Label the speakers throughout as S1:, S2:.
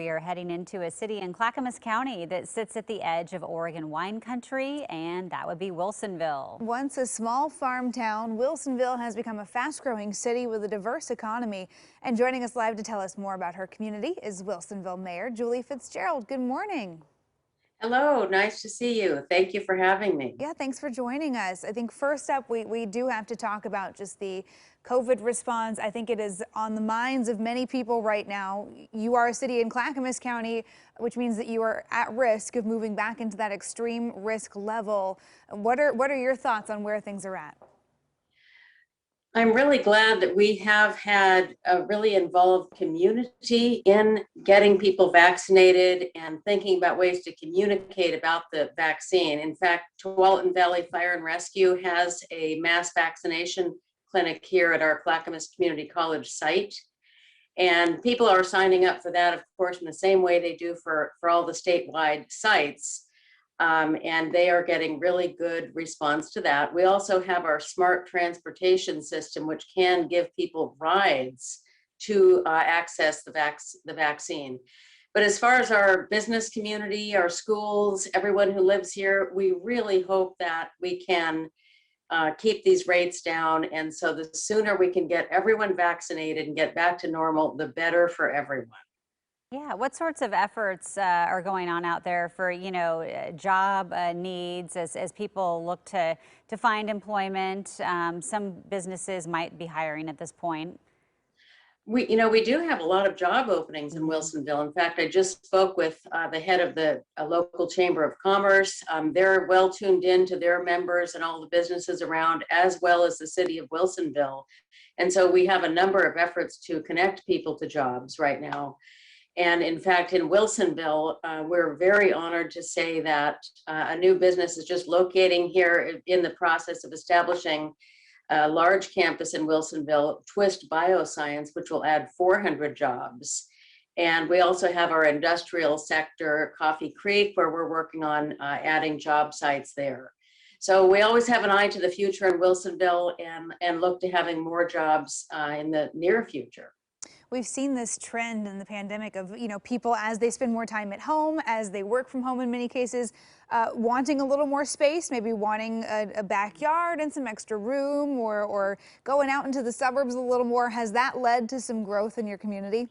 S1: we are heading into a city in Clackamas County that sits at the edge of Oregon wine country, and that would be Wilsonville.
S2: Once a small farm town, Wilsonville has become a fast-growing city with a diverse economy. And joining us live to tell us more about her community is Wilsonville Mayor Julie Fitzgerald. Good morning.
S3: Hello, nice to see you. Thank you for having me.
S2: Yeah, thanks for joining us. I think first up, we do have to talk about just the COVID response. I think it is on the minds of many people right now. You are a city in Clackamas County, which means that you are at risk of moving back into that extreme risk level. What are your thoughts on where things are at?
S3: I'm really glad that we have had a really involved community in getting people vaccinated and thinking about ways to communicate about the vaccine. In fact, Tualatin Valley Fire and Rescue has a mass vaccination clinic here at our Clackamas Community College site. And people are signing up for that, of course, in the same way they do for all the statewide sites. And they are getting really good response to that. We also have our smart transportation system, which can give people rides to access the vaccine. But as far as our business community, our schools, everyone who lives here, we really hope that we can keep these rates down. And so the sooner we can get everyone vaccinated and get back to normal, the better for everyone.
S1: Yeah, what sorts of efforts are going on out there for, job needs as people look to find employment? Some businesses might be hiring at this point.
S3: We do have a lot of job openings in Wilsonville. In fact, I just spoke with the head of the local chamber of commerce. They're well tuned in to their members and all the businesses around, as well as the city of Wilsonville. And so we have a number of efforts to connect people to jobs right now. And in fact, in Wilsonville, we're very honored to say that a new business is just locating here in the process of establishing a large campus in Wilsonville, Twist Bioscience, which will add 400 jobs. And we also have our industrial sector, Coffee Creek, where we're working on adding job sites there. So we always have an eye to the future in Wilsonville and look to having more jobs in the near future.
S2: We've seen this trend in the pandemic of, people as they spend more time at home, as they work from home in many cases, wanting a little more space, maybe wanting a backyard and some extra room or going out into the suburbs a little more. Has that led to some growth in your community?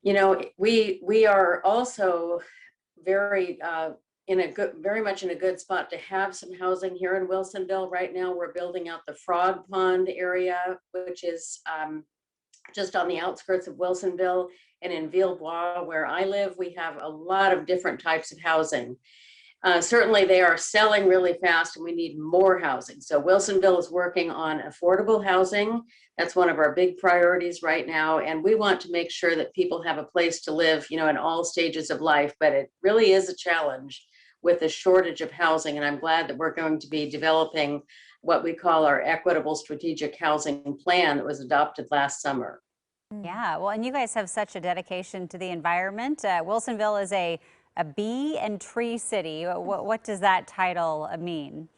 S3: We are also very very much in a good spot to have some housing here in Wilsonville. Right now, we're building out the Frog Pond area, which is just on the outskirts of Wilsonville, and in Villebois, where I live, we have a lot of different types of housing. Certainly they are selling really fast and we need more housing. So Wilsonville is working on affordable housing. That's one of our big priorities right now. And we want to make sure that people have a place to live, in all stages of life, but it really is a challenge with the shortage of housing. And I'm glad that we're going to be developing what we call our equitable strategic housing plan that was adopted last summer.
S1: Yeah, well, and you guys have such a dedication to the environment. Wilsonville is a bee and tree city. What does that title mean?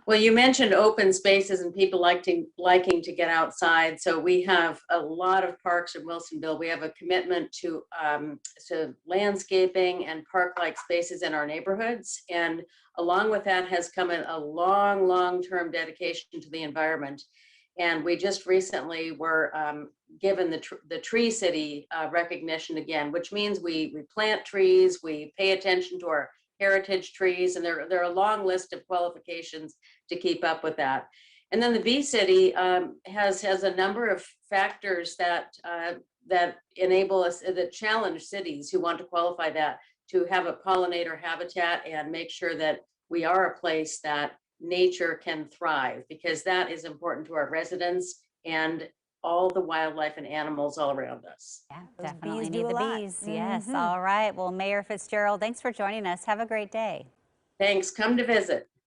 S3: Well, you mentioned open spaces and people liking to get outside. So we have a lot of parks in Wilsonville. We have a commitment to landscaping and park-like spaces in our neighborhoods. And along with that has come a long-term dedication to the environment. And we just recently were given the Tree City recognition again, which means we plant trees, we pay attention to our heritage trees, and there are a long list of qualifications to keep up with that. And then the Bee City has a number of factors that enable us, that challenge cities who want to qualify that, to have a pollinator habitat and make sure that we are a place that nature can thrive, because that is important to our residents and all the wildlife and animals all around us.
S1: Yeah,
S2: Those
S1: definitely
S2: bees
S1: need
S2: do a
S1: the
S2: lot.
S1: bees. Yes. All right. Well, Mayor Fitzgerald, thanks for joining us. Have a great day.
S3: Thanks. Come to visit.